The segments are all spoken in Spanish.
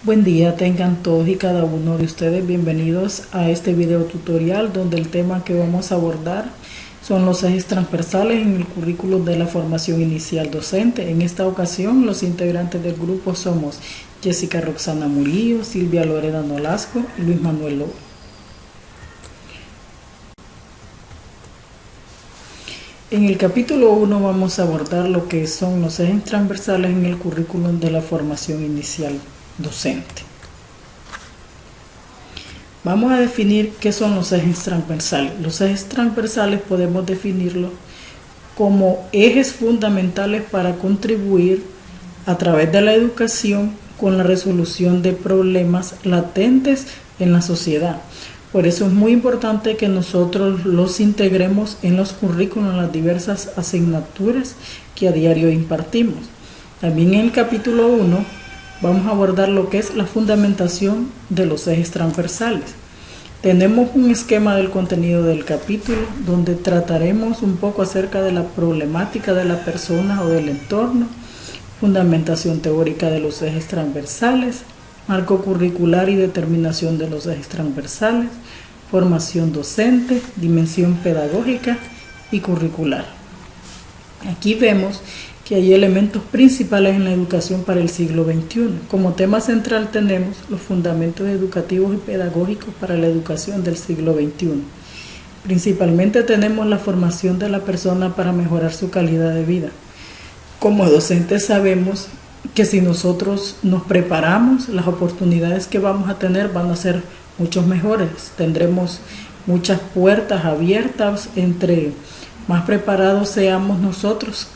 Buen día, tengan todos y cada uno de ustedes bienvenidos a este video tutorial donde el tema que vamos a abordar son los ejes transversales en el currículo de la formación inicial docente. En esta ocasión los integrantes del grupo somos Jessica Roxana Murillo, Silvia Lorena Nolasco y Luis Manuel Lobo. En el capítulo 1 vamos a abordar lo que son los ejes transversales en el currículum de la formación inicial docente. Vamos a definir qué son los ejes transversales. Los ejes transversales podemos definirlos como ejes fundamentales para contribuir a través de la educación con la resolución de problemas latentes en la sociedad. Por eso es muy importante que nosotros los integremos en los currículos, en las diversas asignaturas que a diario impartimos. También en el capítulo 1 vamos a abordar lo que es la fundamentación de los ejes transversales. Tenemos un esquema del contenido del capítulo donde trataremos un poco acerca de la problemática de la persona o del entorno, fundamentación teórica de los ejes transversales, marco curricular y determinación de los ejes transversales, formación docente, dimensión pedagógica y curricular. Aquí vemos que hay elementos principales en la educación para el siglo XXI. Como tema central tenemos los fundamentos educativos y pedagógicos para la educación del siglo XXI. Principalmente tenemos la formación de la persona para mejorar su calidad de vida. Como docentes sabemos que si nosotros nos preparamos, las oportunidades que vamos a tener van a ser mucho mejores. Tendremos muchas puertas abiertas, entre más preparados seamos nosotros,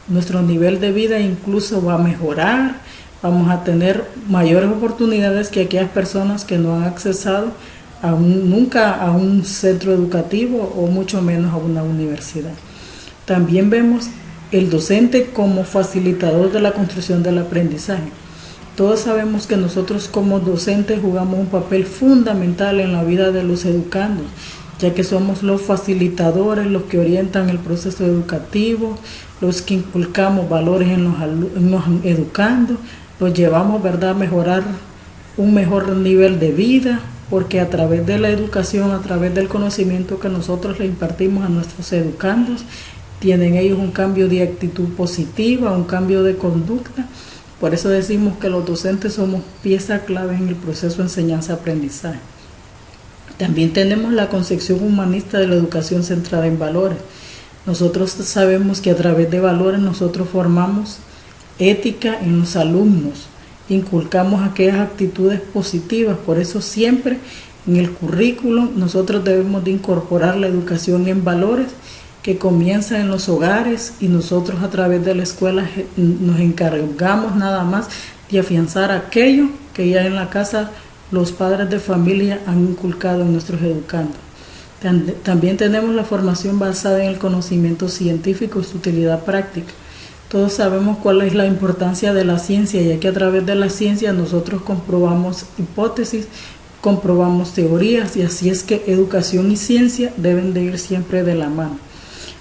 nuestro nivel de vida incluso va a mejorar, vamos a tener mayores oportunidades que aquellas personas que no han accesado nunca a un centro educativo o mucho menos a una universidad. También vemos el docente como facilitador de la construcción del aprendizaje. Todos sabemos que nosotros como docentes jugamos un papel fundamental en la vida de los educandos, ya que somos los facilitadores, los que orientan el proceso educativo, los que inculcamos valores en los educandos, los llevamos, ¿verdad?, a mejorar un mejor nivel de vida, porque a través de la educación, a través del conocimiento que nosotros le impartimos a nuestros educandos, tienen ellos un cambio de actitud positiva, un cambio de conducta. Por eso decimos que los docentes somos pieza clave en el proceso de enseñanza-aprendizaje. También tenemos la concepción humanista de la educación centrada en valores. Nosotros sabemos que a través de valores nosotros formamos ética en los alumnos, inculcamos aquellas actitudes positivas. Por eso siempre en el currículum nosotros debemos de incorporar la educación en valores, que comienza en los hogares, y nosotros a través de la escuela nos encargamos nada más de afianzar aquello que ya en la casa los padres de familia han inculcado en nuestros educandos. También tenemos la formación basada en el conocimiento científico y su utilidad práctica. Todos sabemos cuál es la importancia de la ciencia, ya que a través de la ciencia nosotros comprobamos hipótesis, comprobamos teorías, y así es que educación y ciencia deben de ir siempre de la mano.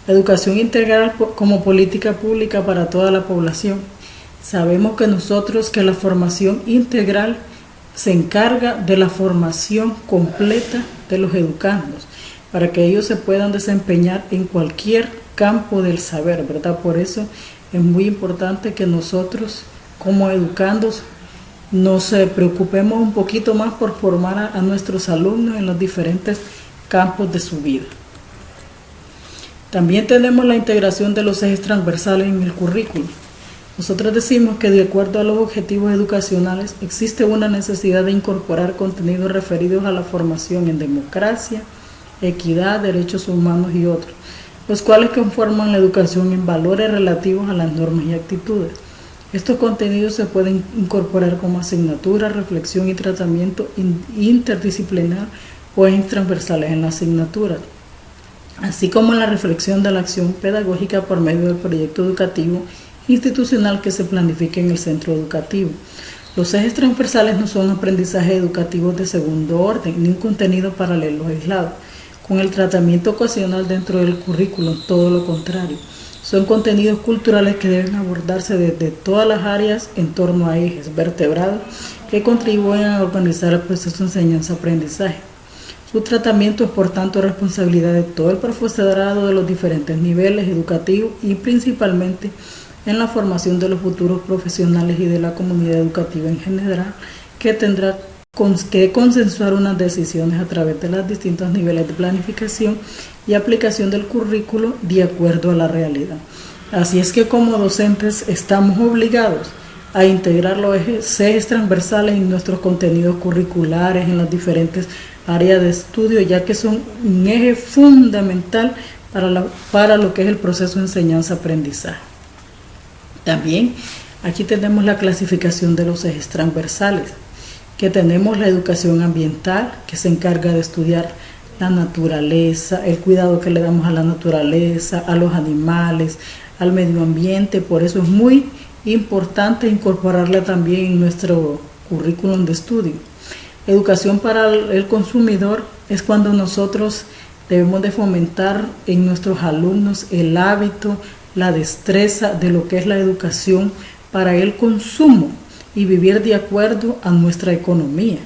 Educación integral como política pública para toda la población. Sabemos que la formación integral se encarga de la formación completa de los educandos, para que ellos se puedan desempeñar en cualquier campo del saber, ¿verdad? Por eso es muy importante que nosotros como educandos nos preocupemos un poquito más por formar a nuestros alumnos en los diferentes campos de su vida. También tenemos la integración de los ejes transversales en el currículo. Nosotros decimos que de acuerdo a los objetivos educacionales existe una necesidad de incorporar contenidos referidos a la formación en democracia, equidad, derechos humanos y otros, los cuales conforman la educación en valores relativos a las normas y actitudes. Estos contenidos se pueden incorporar como asignatura, reflexión y tratamiento interdisciplinar o ejes transversales en la asignatura, así como la reflexión de la acción pedagógica por medio del proyecto educativo institucional que se planifique en el centro educativo. Los ejes transversales no son aprendizajes educativos de segundo orden, ni un contenido paralelo aislado, con el tratamiento ocasional dentro del currículum, todo lo contrario. Son contenidos culturales que deben abordarse desde todas las áreas en torno a ejes vertebrados que contribuyen a organizar el proceso de enseñanza-aprendizaje. Su tratamiento es, por tanto, responsabilidad de todo el profesorado de los diferentes niveles educativos y principalmente en la formación de los futuros profesionales y de la comunidad educativa en general, que tendrá que consensuar unas decisiones a través de los distintos niveles de planificación y aplicación del currículo de acuerdo a la realidad. Así es que como docentes estamos obligados a integrar los ejes transversales en nuestros contenidos curriculares, en las diferentes áreas de estudio, ya que son un eje fundamental para lo que es el proceso de enseñanza-aprendizaje. También aquí tenemos la clasificación de los ejes transversales, que tenemos la educación ambiental, que se encarga de estudiar la naturaleza, el cuidado que le damos a la naturaleza, a los animales, al medio ambiente. Por eso es muy importante incorporarla también en nuestro currículum de estudio. Educación para el consumidor es cuando nosotros debemos de fomentar en nuestros alumnos el hábito, la destreza de lo que es la educación para el consumo y vivir de acuerdo a nuestra economía.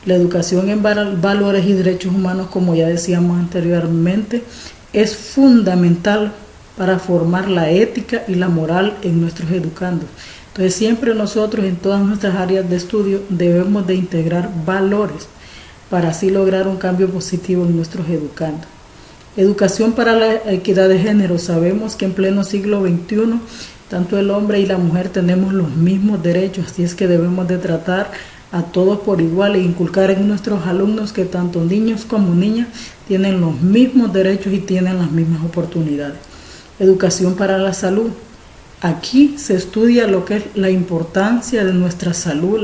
La educación en valores y derechos humanos, como ya decíamos anteriormente, es fundamental para formar la ética y la moral en nuestros educandos. Entonces siempre nosotros en todas nuestras áreas de estudio debemos de integrar valores para así lograr un cambio positivo en nuestros educandos. Educación para la equidad de género. Sabemos que en pleno siglo XXI tanto el hombre y la mujer tenemos los mismos derechos, así es que debemos de tratar a todos por igual e inculcar en nuestros alumnos que tanto niños como niñas tienen los mismos derechos y tienen las mismas oportunidades. Educación para la salud. Aquí se estudia lo que es la importancia de nuestra salud,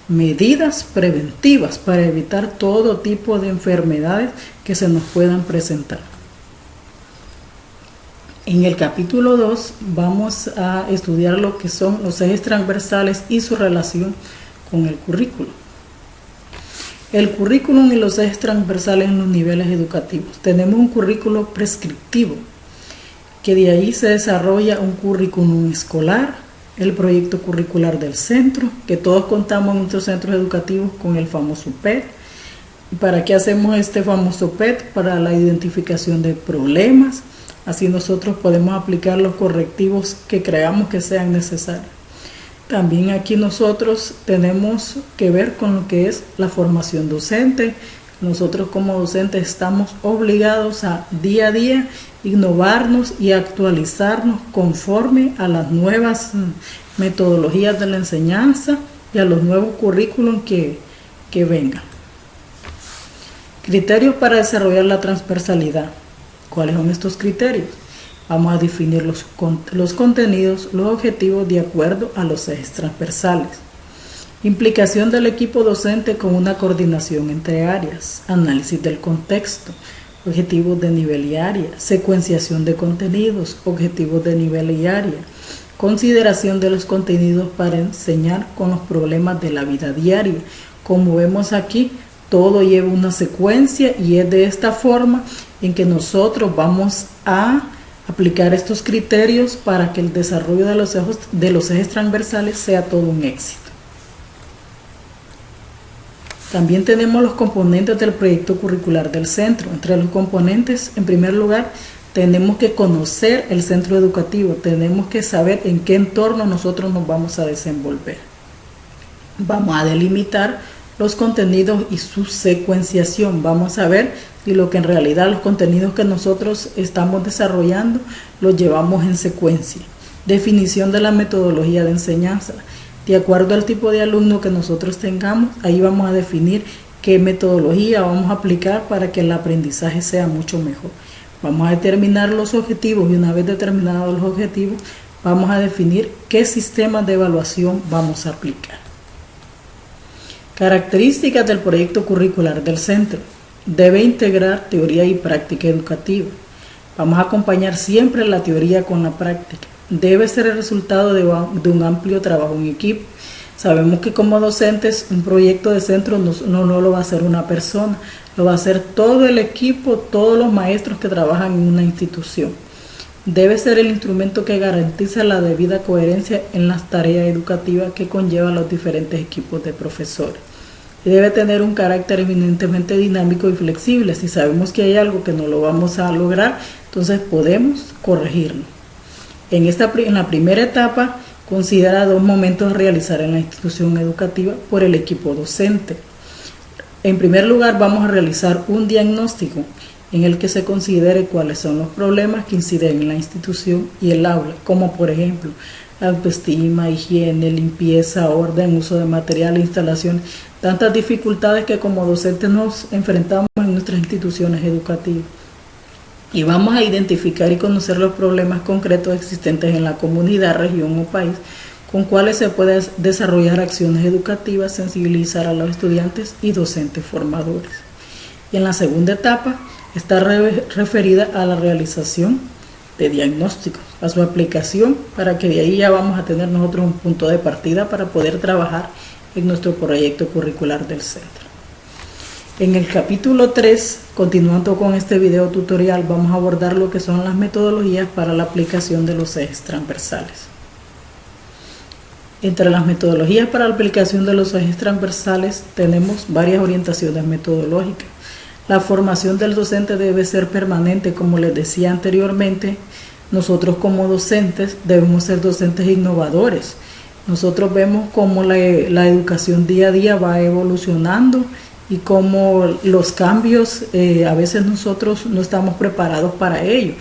medidas preventivas para evitar todo tipo de enfermedades que se nos puedan presentar. En el capítulo 2 vamos a estudiar lo que son los ejes transversales y su relación con el currículo. El currículum y los ejes transversales en los niveles educativos. Tenemos un currículo prescriptivo, que de ahí se desarrolla un currículum escolar, el proyecto curricular del centro, que todos contamos en nuestros centros educativos con el famoso PET. ¿Para qué hacemos este famoso PET? Para la identificación de problemas. Así nosotros podemos aplicar los correctivos que creamos que sean necesarios. También aquí nosotros tenemos que ver con lo que es la formación docente. Nosotros como docentes estamos obligados a día innovarnos y actualizarnos conforme a las nuevas metodologías de la enseñanza y a los nuevos currículum que vengan. Criterios para desarrollar la transversalidad. ¿Cuáles son estos criterios? Vamos a definir los contenidos, los objetivos de acuerdo a los ejes transversales. Implicación del equipo docente con una coordinación entre áreas, análisis del contexto, objetivos de nivel y área, secuenciación de contenidos, objetivos de nivel y área, consideración de los contenidos para enseñar con los problemas de la vida diaria. Como vemos aquí, todo lleva una secuencia y es de esta forma en que nosotros vamos a aplicar estos criterios para que el desarrollo de los ejes transversales sea todo un éxito. También tenemos los componentes del proyecto curricular del centro. Entre los componentes, en primer lugar, tenemos que conocer el centro educativo, tenemos que saber en qué entorno nosotros nos vamos a desenvolver. Vamos a delimitar los contenidos y su secuenciación. Vamos a ver si lo que en realidad los contenidos que nosotros estamos desarrollando los llevamos en secuencia. Definición de la metodología de enseñanza. De acuerdo al tipo de alumno que nosotros tengamos, ahí vamos a definir qué metodología vamos a aplicar para que el aprendizaje sea mucho mejor. Vamos a determinar los objetivos y una vez determinados los objetivos, vamos a definir qué sistemas de evaluación vamos a aplicar. Características del proyecto curricular del centro. Debe integrar teoría y práctica educativa. Vamos a acompañar siempre la teoría con la práctica. Debe ser el resultado de un amplio trabajo en equipo. Sabemos que como docentes un proyecto de centro no lo va a hacer una persona, lo va a hacer todo el equipo, todos los maestros que trabajan en una institución. debe ser el instrumento que garantiza la debida coherencia en las tareas educativas que conllevan los diferentes equipos de profesores. Y debe tener un carácter eminentemente dinámico y flexible. Si sabemos que hay algo que no lo vamos a lograr, entonces podemos corregirlo. En la primera etapa, considera 2 momentos a realizar en la institución educativa por el equipo docente. En primer lugar, vamos a realizar un diagnóstico en el que se considere cuáles son los problemas que inciden en la institución y el aula, como por ejemplo la autoestima, higiene, limpieza, orden, uso de material, instalaciones, tantas dificultades que como docentes nos enfrentamos en nuestras instituciones educativas. Y vamos a identificar y conocer los problemas concretos existentes en la comunidad, región o país, con cuales se pueden desarrollar acciones educativas, sensibilizar a los estudiantes y docentes formadores. Y en la segunda etapa está referida a la realización de diagnósticos, a su aplicación, para que de ahí ya vamos a tener nosotros un punto de partida para poder trabajar en nuestro proyecto curricular del centro. En el capítulo 3, continuando con este video tutorial, vamos a abordar lo que son las metodologías para la aplicación de los ejes transversales. Entre las metodologías para la aplicación de los ejes transversales tenemos varias orientaciones metodológicas. La formación del docente debe ser permanente, como les decía anteriormente. Nosotros como docentes debemos ser docentes innovadores. Nosotros vemos cómo la educación día a día va evolucionando y cómo los cambios a veces nosotros no estamos preparados para ello.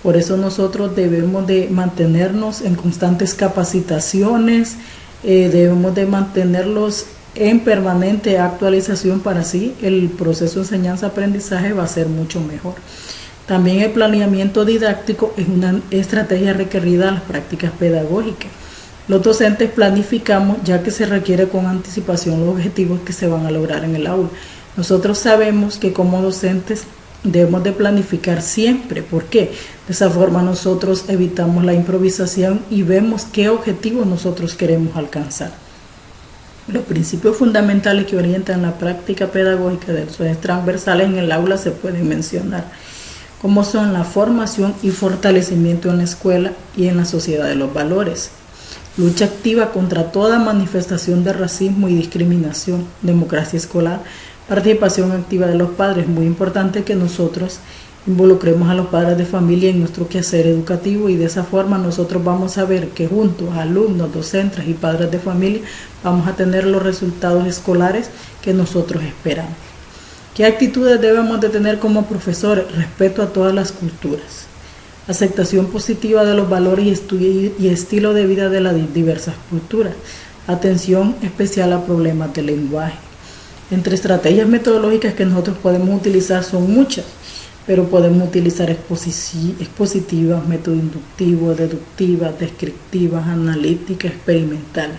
Por eso nosotros debemos de mantenernos en constantes capacitaciones, debemos de mantenerlos en permanente actualización, para así el proceso de enseñanza-aprendizaje va a ser mucho mejor. También el planeamiento didáctico es una estrategia requerida a las prácticas pedagógicas. Los docentes planificamos ya que se requiere con anticipación los objetivos que se van a lograr en el aula. Nosotros sabemos que como docentes debemos de planificar siempre. ¿Por qué? De esa forma nosotros evitamos la improvisación y vemos qué objetivos nosotros queremos alcanzar. Los principios fundamentales que orientan la práctica pedagógica de los ejes transversales en el aula se pueden mencionar, como son la formación y fortalecimiento en la escuela y en la sociedad de los valores, lucha activa contra toda manifestación de racismo y discriminación, democracia escolar, participación activa de los padres. Muy importante que nosotros involucremos a los padres de familia en nuestro quehacer educativo, y de esa forma nosotros vamos a ver que juntos, alumnos, docentes y padres de familia, vamos a tener los resultados escolares que nosotros esperamos. ¿Qué actitudes debemos de tener como profesores? Respeto a todas las culturas, aceptación positiva de los valores y estilo de vida de las diversas culturas, atención especial a problemas de lenguaje. Entre estrategias metodológicas que nosotros podemos utilizar son muchas, pero podemos utilizar expositivas, método inductivo, deductivas, descriptivas, analíticas, experimentales.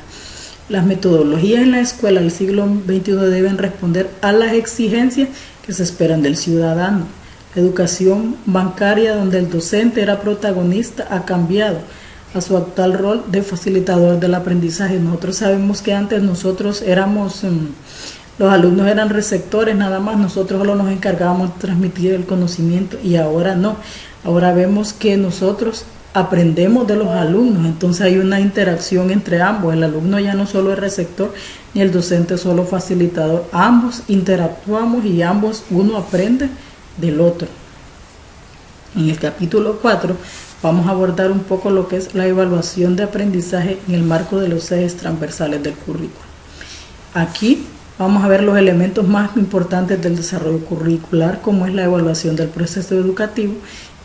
Las metodologías en la escuela del siglo XXI deben responder a las exigencias que se esperan del ciudadano. La educación bancaria, donde el docente era protagonista, ha cambiado a su actual rol de facilitador del aprendizaje. Nosotros sabemos que antes nosotros éramos... los alumnos eran receptores nada más, nosotros solo nos encargábamos de transmitir el conocimiento, y ahora no. Ahora vemos que nosotros aprendemos de los alumnos, entonces hay una interacción entre ambos. El alumno ya no solo es receptor, ni el docente solo facilitador. Ambos interactuamos y ambos, uno aprende del otro. En el capítulo 4 vamos a abordar un poco lo que es la evaluación de aprendizaje en el marco de los ejes transversales del currículo. Aquí vamos a ver los elementos más importantes del desarrollo curricular, como es la evaluación del proceso educativo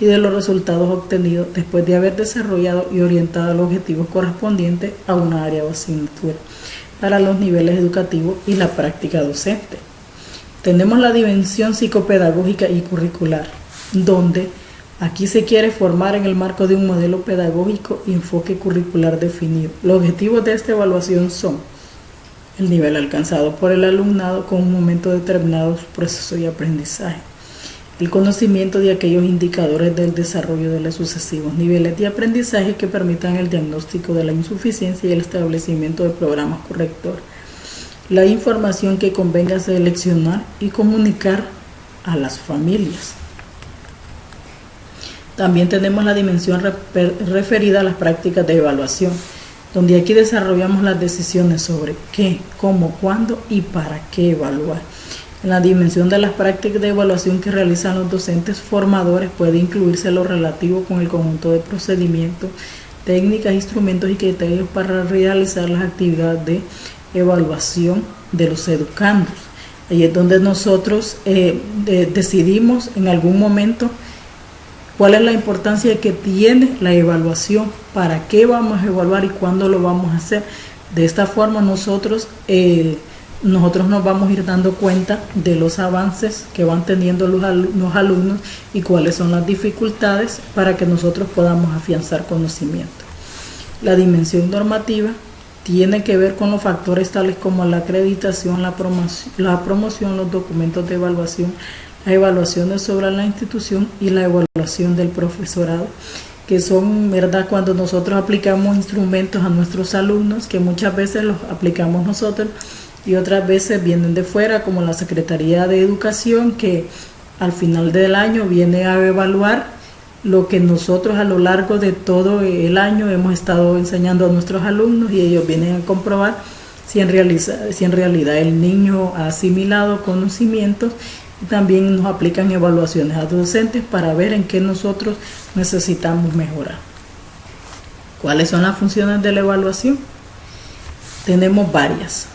y de los resultados obtenidos después de haber desarrollado y orientado los objetivos correspondientes a una área o asignatura para los niveles educativos y la práctica docente. Tenemos la dimensión psicopedagógica y curricular, donde aquí se quiere formar en el marco de un modelo pedagógico y enfoque curricular definido. Los objetivos de esta evaluación son el nivel alcanzado por el alumnado con un momento determinado de su proceso de aprendizaje, el conocimiento de aquellos indicadores del desarrollo de los sucesivos niveles de aprendizaje que permitan el diagnóstico de la insuficiencia y el establecimiento de programas correctores, la información que convenga seleccionar y comunicar a las familias. También tenemos la dimensión referida a las prácticas de evaluación, donde aquí desarrollamos las decisiones sobre qué, cómo, cuándo y para qué evaluar. En la dimensión de las prácticas de evaluación que realizan los docentes formadores puede incluirse lo relativo con el conjunto de procedimientos, técnicas, instrumentos y criterios para realizar las actividades de evaluación de los educandos. Ahí es donde nosotros decidimos en algún momento cuál es la importancia que tiene la evaluación, para qué vamos a evaluar y cuándo lo vamos a hacer. De esta forma nosotros nos vamos a ir dando cuenta de los avances que van teniendo los alumnos y cuáles son las dificultades para que nosotros podamos afianzar conocimiento. La dimensión normativa tiene que ver con los factores tales como la acreditación, la promoción, los documentos de evaluación, las evaluaciones sobre la institución y la evaluación del profesorado, que son, ¿verdad?, cuando nosotros aplicamos instrumentos a nuestros alumnos, que muchas veces los aplicamos nosotros y otras veces vienen de fuera, como la Secretaría de Educación, que al final del año viene a evaluar lo que nosotros a lo largo de todo el año hemos estado enseñando a nuestros alumnos, y ellos vienen a comprobar si en realidad el niño ha asimilado conocimientos, y también nos aplican evaluaciones a docentes para ver en qué nosotros necesitamos mejorar. ¿Cuáles son las funciones de la evaluación? Tenemos varias.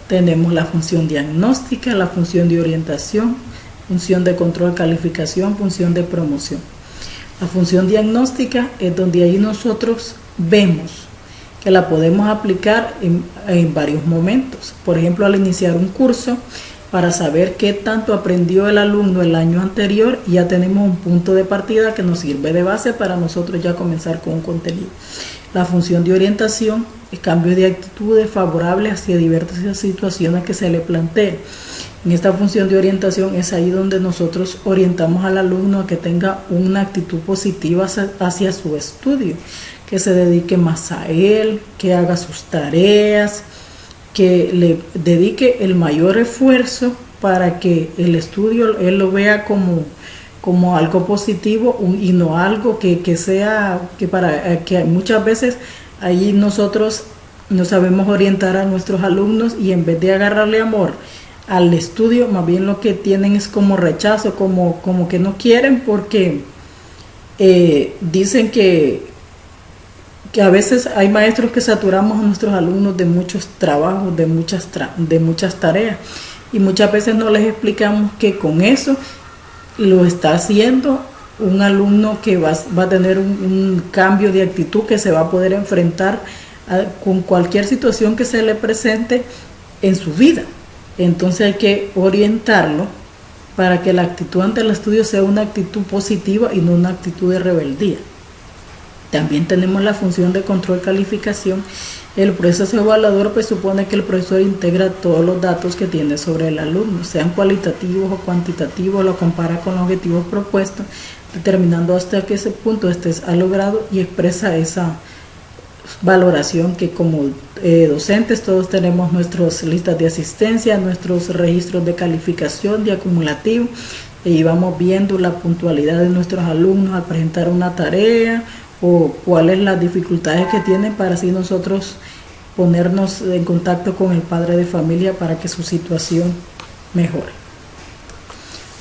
Tenemos la función diagnóstica, la función de orientación, función de control, calificación, función de promoción. La función diagnóstica es donde ahí nosotros vemos que la podemos aplicar en varios momentos. Por ejemplo, al iniciar un curso, para saber qué tanto aprendió el alumno el año anterior, y ya tenemos un punto de partida que nos sirve de base para nosotros ya comenzar con un contenido. La función de orientación es cambio de actitudes favorables hacia diversas situaciones que se le planteen. En esta función de orientación es ahí donde nosotros orientamos al alumno a que tenga una actitud positiva hacia su estudio, que se dedique más a él, que haga sus tareas, que le dedique el mayor esfuerzo para que el estudio él lo vea como algo positivo y no algo que muchas veces ahí nosotros no sabemos orientar a nuestros alumnos, y en vez de agarrarle amor al estudio, más bien lo que tienen es como rechazo, como que no quieren, porque dicen que a veces hay maestros que saturamos a nuestros alumnos de muchos trabajos, de muchas tareas, y muchas veces no les explicamos que con eso lo está haciendo un alumno que va a tener un cambio de actitud, que se va a poder enfrentar con cualquier situación que se le presente en su vida. Entonces hay que orientarlo para que la actitud ante el estudio sea una actitud positiva y no una actitud de rebeldía. También tenemos la función de control calificación. El proceso evaluador pues supone que el profesor integra todos los datos que tiene sobre el alumno, sean cualitativos o cuantitativos, lo compara con los objetivos propuestos, determinando hasta que ese punto ha logrado, y expresa esa valoración que como docentes todos tenemos nuestras listas de asistencia, nuestros registros de calificación, de acumulativo, y vamos viendo la puntualidad de nuestros alumnos al presentar una tarea, o cuáles las dificultades que tienen, para así nosotros ponernos en contacto con el padre de familia para que su situación mejore.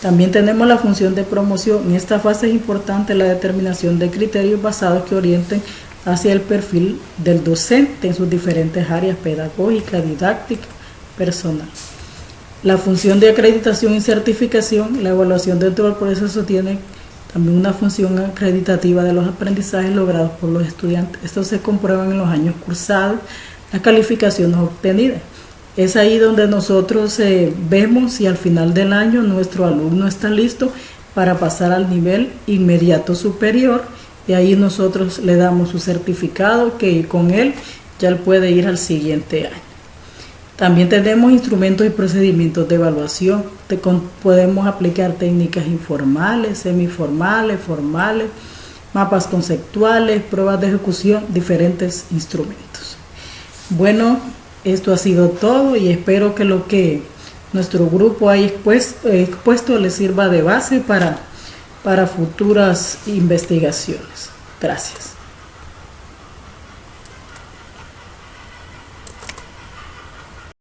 También tenemos la función de promoción. En esta fase es importante la determinación de criterios basados que orienten hacia el perfil del docente en sus diferentes áreas: pedagógica, didáctica, personal. La función de acreditación y certificación. La evaluación dentro del proceso tiene también una función acreditativa de los aprendizajes logrados por los estudiantes. Esto se comprueba en los años cursados, las calificaciones obtenidas. Es ahí donde nosotros vemos si al final del año nuestro alumno está listo para pasar al nivel inmediato superior, y ahí nosotros le damos su certificado, que con él ya él puede ir al siguiente año. También tenemos instrumentos y procedimientos de evaluación. Podemos aplicar técnicas informales, semiformales, formales, mapas conceptuales, pruebas de ejecución, diferentes instrumentos. Bueno, esto ha sido todo, y espero que lo que nuestro grupo ha expuesto les sirva de base para para futuras investigaciones. Gracias.